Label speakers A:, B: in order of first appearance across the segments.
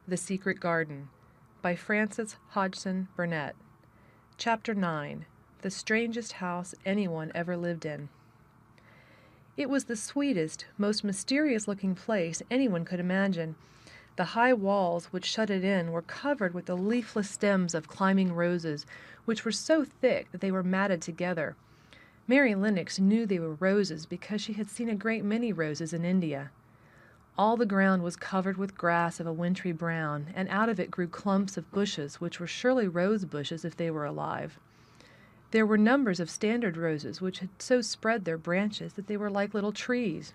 A: The Secret Garden by Frances Hodgson Burnett. Chapter 9. The Strangest House Anyone Ever Lived in. It was the sweetest, most mysterious-looking place anyone could imagine. The high walls which shut it in were covered with the leafless stems of climbing roses, which were so thick that they were matted together. Mary Lennox knew they were roses because she had seen a great many roses in India. All the ground was covered with grass of a wintry brown, and out of it grew clumps of bushes which were surely rose bushes if they were alive. There were numbers of standard roses which had so spread their branches that they were like little trees.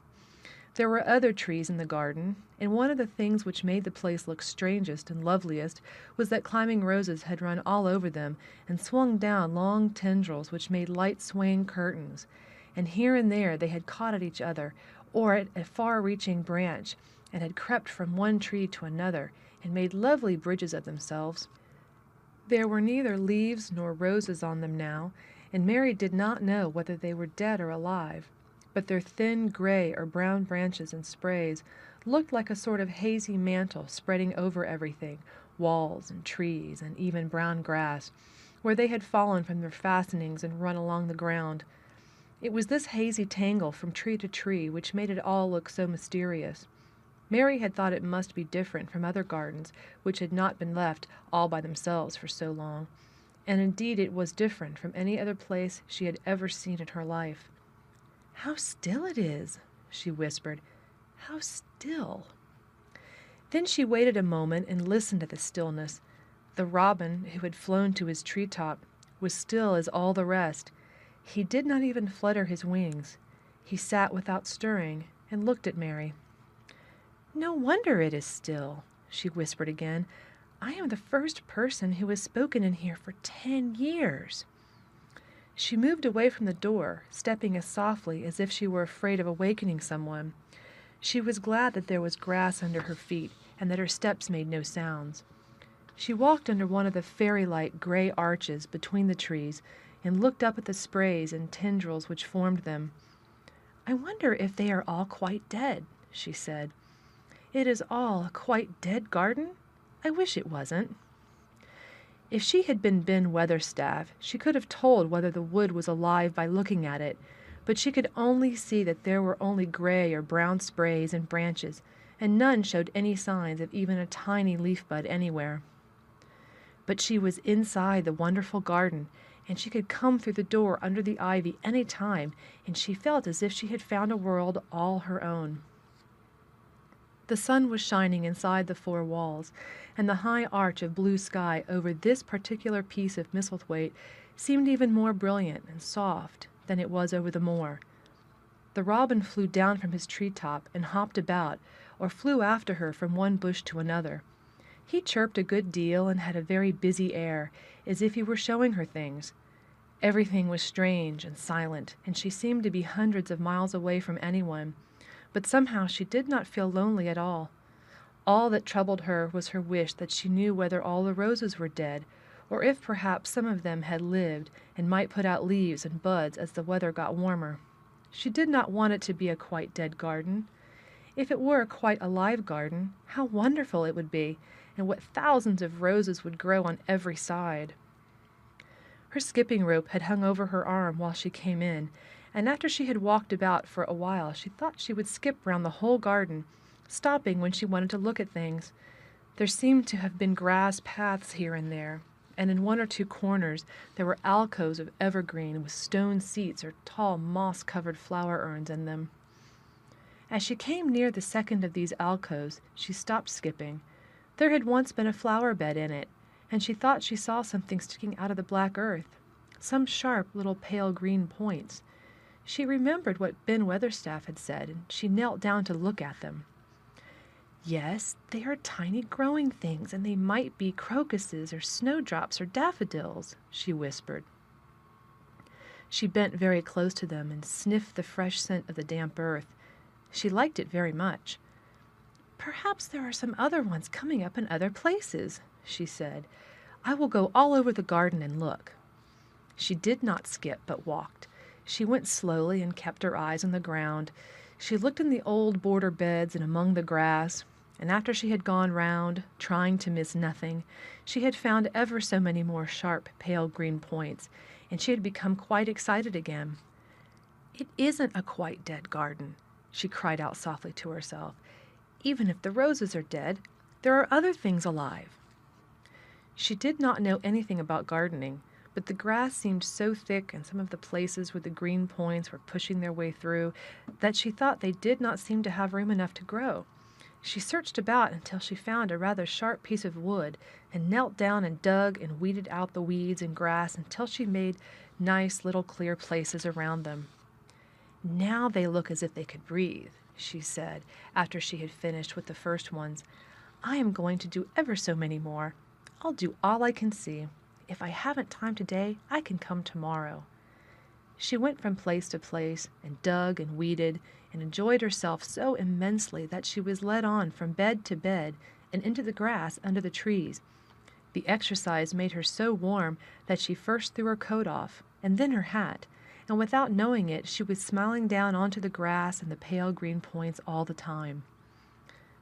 A: There were other trees in the garden, and one of the things which made the place look strangest and loveliest was that climbing roses had run all over them and swung down long tendrils which made light swaying curtains, and here and there they had caught at each other or at a far-reaching branch, and had crept from one tree to another, and made lovely bridges of themselves. There were neither leaves nor roses on them now, and Mary did not know whether they were dead or alive, but their thin gray or brown branches and sprays looked like a sort of hazy mantle spreading over everything, walls and trees and even brown grass, where they had fallen from their fastenings and run along the ground. It was this hazy tangle from tree to tree which made it all look so mysterious. Mary had thought it must be different from other gardens which had not been left all by themselves for so long, and indeed it was different from any other place she had ever seen in her life. "How still it is," she whispered. "How still." Then she waited a moment and listened to the stillness. The robin, who had flown to his tree-top, was still as all the rest. He did not even flutter his wings. He sat without stirring and looked at Mary. "No wonder it is still," she whispered again. "I am the first person who has spoken in here for 10 years." She moved away from the door, stepping as softly as if she were afraid of awakening someone. She was glad that there was grass under her feet and that her steps made no sounds. She walked under one of the fairy-like gray arches between the trees and looked up at the sprays and tendrils which formed them. "I wonder if they are all quite dead," she said. "It is all a quite dead garden? I wish it wasn't." If she had been Ben Weatherstaff, she could have told whether the wood was alive by looking at it, but she could only see that there were only gray or brown sprays and branches, and none showed any signs of even a tiny leaf bud anywhere. But she was inside the wonderful garden, and she could come through the door under the ivy any time, and she felt as if she had found a world all her own. The sun was shining inside the 4 walls, and the high arch of blue sky over this particular piece of Misselthwaite seemed even more brilliant and soft than it was over the moor. The robin flew down from his tree-top and hopped about, or flew after her from one bush to another. He chirped a good deal and had a very busy air, as if he were showing her things. Everything was strange and silent, and she seemed to be hundreds of miles away from anyone, but somehow she did not feel lonely at all. All that troubled her was her wish that she knew whether all the roses were dead, or if perhaps some of them had lived and might put out leaves and buds as the weather got warmer. She did not want it to be a quite dead garden. If it were a quite alive garden, how wonderful it would be, and what thousands of roses would grow on every side. Her skipping rope had hung over her arm while she came in, and after she had walked about for a while she thought she would skip round the whole garden, stopping when she wanted to look at things. There seemed to have been grass paths here and there, and in 1 or 2 corners there were alcoves of evergreen with stone seats or tall moss-covered flower urns in them. As she came near the second of these alcoves, she stopped skipping. There had once been a flower bed in it, and she thought she saw something sticking out of the black earth, some sharp little pale green points. She remembered what Ben Weatherstaff had said, and she knelt down to look at them. "Yes, they are tiny growing things, and they might be crocuses or snowdrops or daffodils," she whispered. She bent very close to them and sniffed the fresh scent of the damp earth. She liked it very much. "Perhaps there are some other ones coming up in other places," she said. "I will go all over the garden and look." She did not skip, but walked. She went slowly and kept her eyes on the ground. She looked in the old border beds and among the grass. and after she had gone round, trying to miss nothing, she had found ever so many more sharp, pale green points, and she had become quite excited again. "It isn't a quite dead garden," she cried out softly to herself. "Even if the roses are dead, there are other things alive." She did not know anything about gardening, but the grass seemed so thick, and some of the places where the green points were pushing their way through, that she thought they did not seem to have room enough to grow. She searched about until she found a rather sharp piece of wood, and knelt down and dug and weeded out the weeds and grass until she made nice little clear places around them. "Now they look as if they could breathe," she said, after she had finished with the first ones. "I am going to do ever so many more. I'll do all I can see. If I haven't time today, I can come tomorrow." She went from place to place, and dug and weeded, and enjoyed herself so immensely that she was led on from bed to bed and into the grass under the trees. The exercise made her so warm that she first threw her coat off, and then her hat, and without knowing it she was smiling down onto the grass and the pale green points all the time.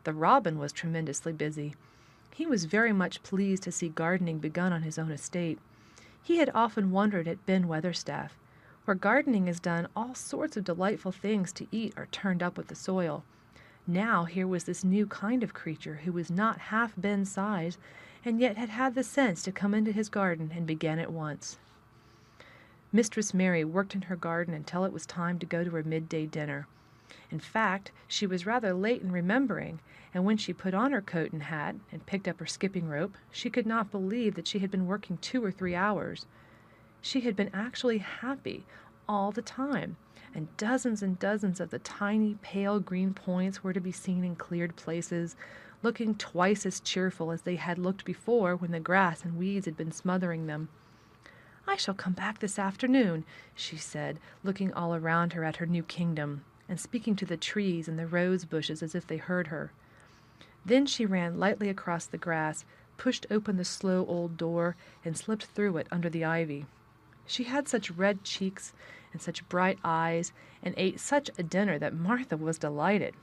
A: The robin was tremendously busy. He was very much pleased to see gardening begun on his own estate. He had often wondered at Ben Weatherstaff, where gardening is done, all sorts of delightful things to eat are turned up with the soil. Now here was this new kind of creature who was not half Ben's size, and yet had had the sense to come into his garden and begin at once. Mistress Mary worked in her garden until it was time to go to her midday dinner. In fact, she was rather late in remembering, and when she put on her coat and hat and picked up her skipping rope, she could not believe that she had been working 2 or 3 hours. She had been actually happy all the time, and dozens of the tiny, pale green points were to be seen in cleared places, looking twice as cheerful as they had looked before when the grass and weeds had been smothering them. "I shall come back this afternoon," she said, looking all around her at her new kingdom, and speaking to the trees and the rose bushes as if they heard her. Then she ran lightly across the grass, pushed open the slow old door, and slipped through it under the ivy. She had such red cheeks and such bright eyes, and ate such a dinner that Martha was delighted.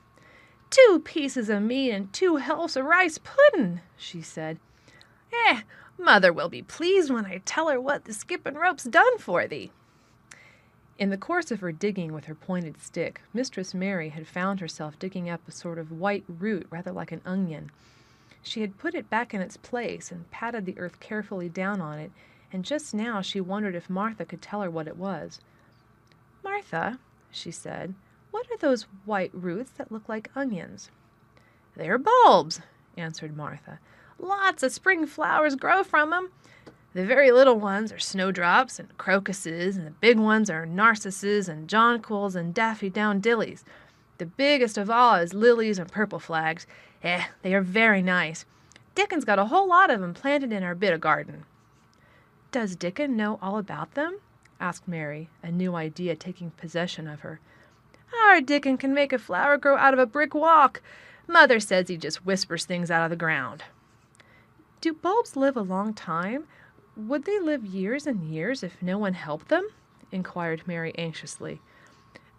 A: "2 pieces of meat and 2 helps of rice pudding," she said. Mother will be pleased when I tell her what the skipping rope's done for thee." In the course of her digging with her pointed stick, Mistress Mary had found herself digging up a sort of white root rather like an onion. She had put it back in its place and patted the earth carefully down on it, and just now she wondered if Martha could tell her what it was. "Martha," she said, "what are those white roots that look like onions?" "They're bulbs," answered Martha. "Lots of spring flowers grow from 'em. The very little ones are snowdrops and crocuses, and the big ones are narcissus and jonquils and daffodillies. The biggest of all is lilies and purple flags. They are very nice. Dickon's got a whole lot of 'em planted in our bit of garden." "Does Dickon know all about them?" asked Mary, a new idea taking possession of her. "Our Dickon can make a flower grow out of a brick walk. Mother says he just whispers things out of the ground." "Do bulbs live a long time? Would they live years and years if no one helped them?" inquired Mary anxiously.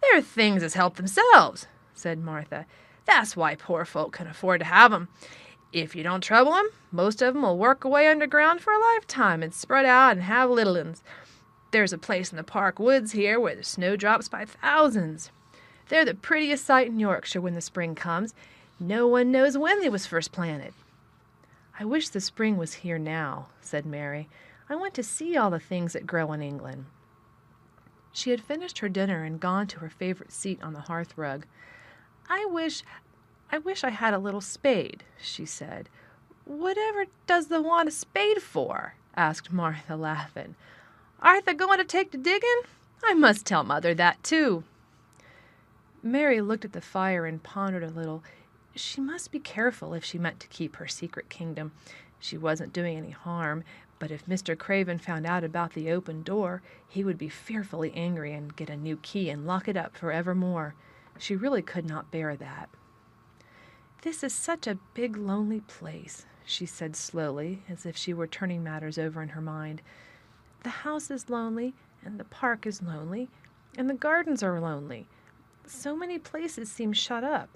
A: "They're things as help themselves," said Martha. "That's why poor folk can afford to have 'em. If you don't trouble 'em, most of 'em will work away underground for a lifetime and spread out and have little uns. There's a place in the park woods here where the snowdrops by thousands. They're the prettiest sight in Yorkshire when the spring comes. No one knows when they was first planted." "I wish the spring was here now," said Mary. "I want to see all the things that grow in England." She had finished her dinner and gone to her favorite seat on the hearth rug. I wish I had a little spade," she said. "Whatever does thee want a spade for?" asked Martha, laughing. "Art thou going to take to digging? I must tell Mother that too." Mary looked at the fire and pondered a little. She must be careful if she meant to keep her secret kingdom. She wasn't doing any harm, but if Mr. Craven found out about the open door, he would be fearfully angry and get a new key and lock it up forevermore. She really could not bear that. "This is such a big, lonely place," she said slowly, as if she were turning matters over in her mind. "The house is lonely, and the park is lonely, and the gardens are lonely. So many places seem shut up.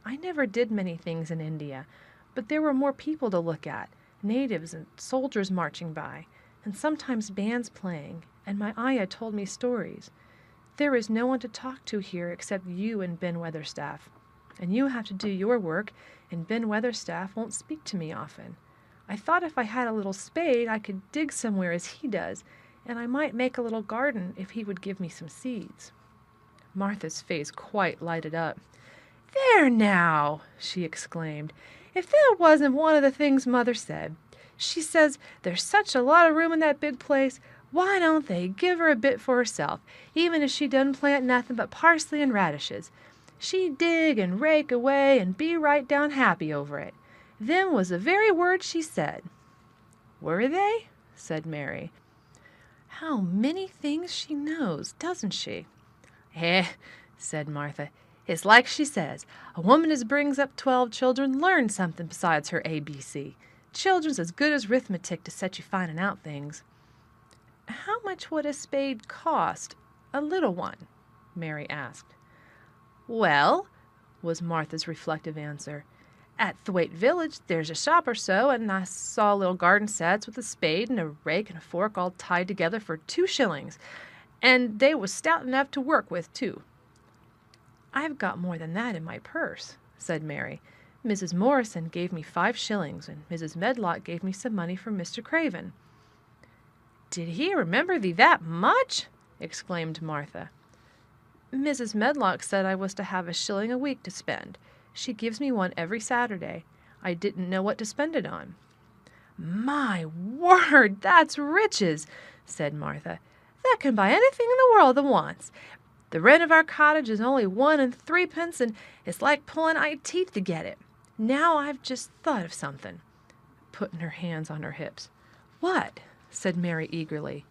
A: I never did many things in India, but there were more people to look at, natives and soldiers marching by, and sometimes bands playing, and my ayah told me stories. There is no one to talk to here except you and Ben Weatherstaff, and you have to do your work, and Ben Weatherstaff won't speak to me often. I thought if I had a little spade I could dig somewhere as he does, and I might make a little garden if he would give me some seeds." Martha's face quite lighted up. "There now!" she exclaimed. "If that wasn't one of the things Mother said. She says there's such a lot of room in that big place, why don't they give her a bit for herself, even if she doesn't plant nothing but parsley and radishes. She'd dig and rake away and be right down happy over it. Them was the very words she said." "Were they?" said Mary. "How many things she knows, doesn't she?" "Eh," said Martha, "it's like she says, a woman as brings up 12 children learns something besides her ABC. Children's as good as 'rithmetic to set you finding out things." "How much would a spade cost, a little one?" Mary asked. "Well," was Martha's reflective answer, "at Thwaite Village there's a shop or so, and I saw little garden sets with a spade and a rake and a fork all tied together for 2 shillings, and they was stout enough to work with, too." "I've got more than that in my purse," said Mary. "Mrs. Morrison gave me 5 shillings, and Mrs. Medlock gave me some money from Mr. Craven." "Did he remember thee that much?" exclaimed Martha. "Mrs. Medlock said I was to have 1 shilling a week to spend. She gives me one every Saturday. I didn't know what to spend it on." "My word, that's riches!" said Martha. "That can buy anything in the world that wants. The rent of our cottage is only 1 3/10, and it's like pulling eye teeth to get it. Now I've just thought of something," putting her hands on her hips. "What?" said Mary eagerly.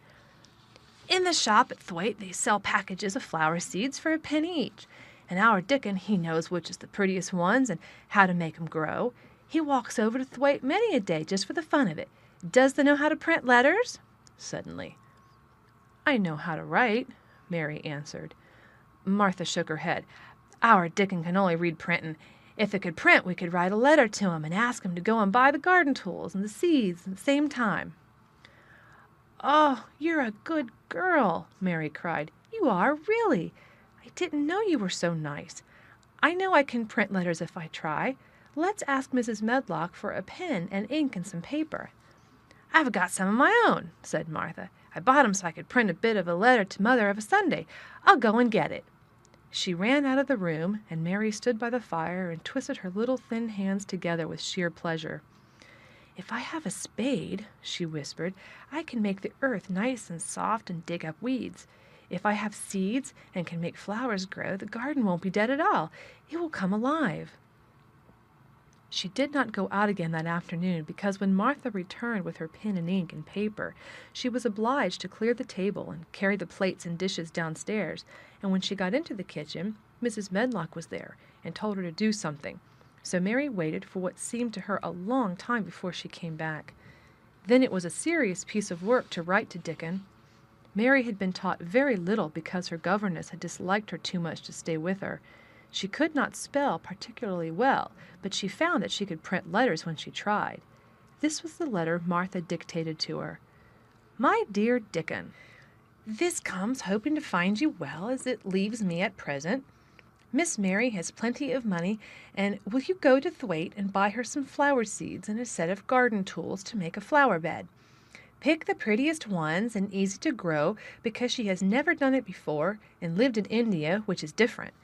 A: "In the shop at Thwaite they sell packages of flower seeds for 1 each, and our Dickon, he knows which is the prettiest ones and how to make 'em grow. He walks over to Thwaite many a day just for the fun of it. Does thee know how to print letters?" suddenly. "I know how to write," Mary answered. Martha shook her head. "Our Dickon can only read printin'. If it could print we could write a letter to him and ask him to go and buy the garden tools and the seeds at the same time." "Oh, you're a good girl," Mary cried. "You are, really. I didn't know you were so nice. I know I can print letters if I try. Let's ask Mrs. Medlock for a pen and ink and some paper." "I've got some of my own," said Martha. "I bought 'em so I could print a bit of a letter to Mother of a Sunday. I'll go and get it." She ran out of the room, and Mary stood by the fire and twisted her little thin hands together with sheer pleasure. "If I have a spade," she whispered, "I can make the earth nice and soft and dig up weeds. If I have seeds and can make flowers grow, the garden won't be dead at all. It will come alive." She did not go out again that afternoon because when Martha returned with her pen and ink and paper, she was obliged to clear the table and carry the plates and dishes downstairs, and when she got into the kitchen, Mrs. Medlock was there and told her to do something. So Mary waited for what seemed to her a long time before she came back. Then it was a serious piece of work to write to Dickon. Mary had been taught very little because her governess had disliked her too much to stay with her. She could not spell particularly well, but she found that she could print letters when she tried. This was the letter Martha dictated to her. "My dear Dickon, this comes hoping to find you well as it leaves me at present. Miss Mary has plenty of money, and will you go to Thwaite and buy her some flower seeds and a set of garden tools to make a flower bed? Pick the prettiest ones and easy to grow because she has never done it before and lived in India, which is different.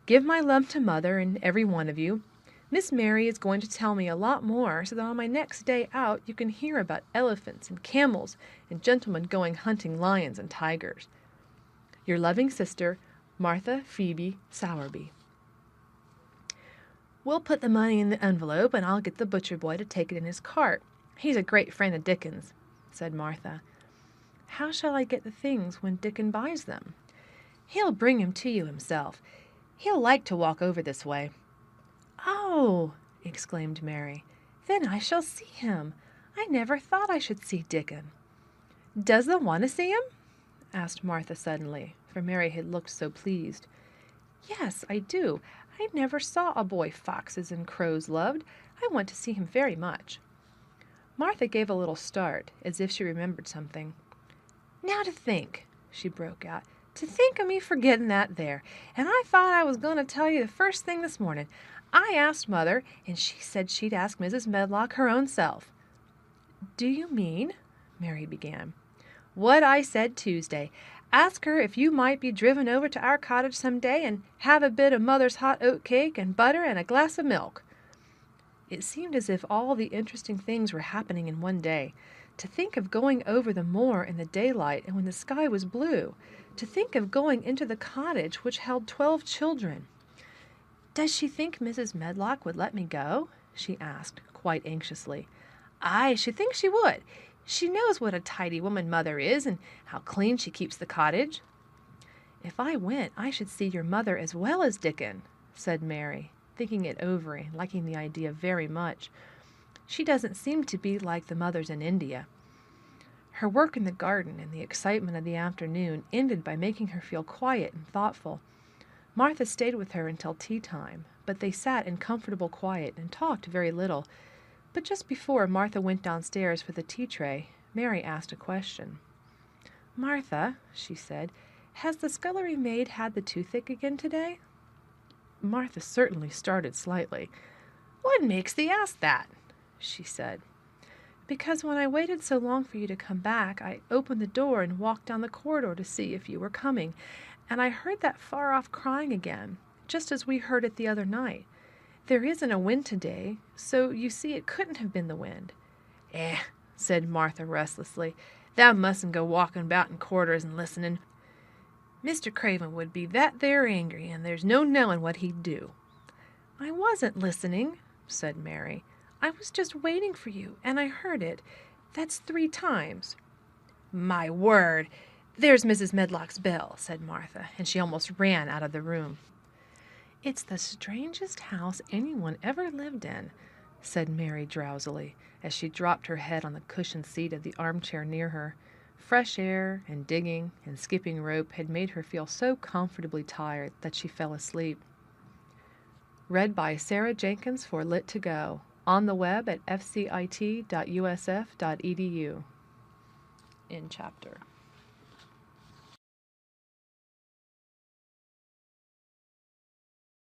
A: Give my love to Mother and every one of you. Miss Mary is going to tell me a lot more so that on my next day out you can hear about elephants and camels and gentlemen going hunting lions and tigers. Your loving sister, Martha Phoebe Sowerby." "We'll put the money in the envelope, and I'll get the butcher boy to take it in his cart. He's a great friend of Dickon's," said Martha. "How shall I get the things when Dickon buys them?" "He'll bring 'em to you himself. He'll like to walk over this way." "Oh!" exclaimed Mary. "Then I shall see him. I never thought I should see Dickon." "Does thee want to see him?" asked Martha suddenly, for Mary had looked so pleased. "Yes, I do. I never saw a boy foxes and crows loved. I want to see him very much." Martha gave a little start, as if she remembered something. "Now to think," she broke out, "to think of me forgetting that there, and I thought I was going to tell you the first thing this morning. I asked Mother, and she said she'd ask Mrs. Medlock her own self." "Do you mean—" Mary began. "What I said Tuesday. Ask her if you might be driven over to our cottage some day and have a bit of Mother's hot oat cake and butter and a glass of milk." It seemed as if all the interesting things were happening in one day. To think of going over the moor in the daylight and when the sky was blue. To think of going into the cottage which held 12 children. "Does she think Mrs. Medlock would let me go?" she asked, quite anxiously. "Aye, she thinks she would. She knows what a tidy woman Mother is, and how clean she keeps the cottage." "If I went, I should see your mother as well as Dickon," said Mary, thinking it over and liking the idea very much. "She doesn't seem to be like the mothers in India." Her work in the garden and the excitement of the afternoon ended by making her feel quiet and thoughtful. Martha stayed with her until tea time, but they sat in comfortable quiet and talked very little. But just before Martha went downstairs for the tea tray, Mary asked a question. "Martha," she said, "has the scullery maid had the toothache again today?" Martha certainly started slightly. "What makes thee ask that?" she said. "Because when I waited so long for you to come back, I opened the door and walked down the corridor to see if you were coming, and I heard that far-off crying again, just as we heard it the other night. There isn't a wind today, so you see it couldn't have been the wind." "Eh," said Martha restlessly, "thou mustn't go walking about in corridors and listening. Mr. Craven would be that there angry, and there's no knowing what he'd do." "I wasn't listening," said Mary. "I was just waiting for you, and I heard it. That's 3 times. "My word! There's Mrs. Medlock's bell," said Martha, and she almost ran out of the room. "It's the strangest house anyone ever lived in," said Mary drowsily, as she dropped her head on the cushioned seat of the armchair near her. Fresh air and digging and skipping rope had made her feel so comfortably tired that she fell asleep. Read by Sarah Jenkins for Lit2Go, on the web at fcit.usf.edu. End chapter.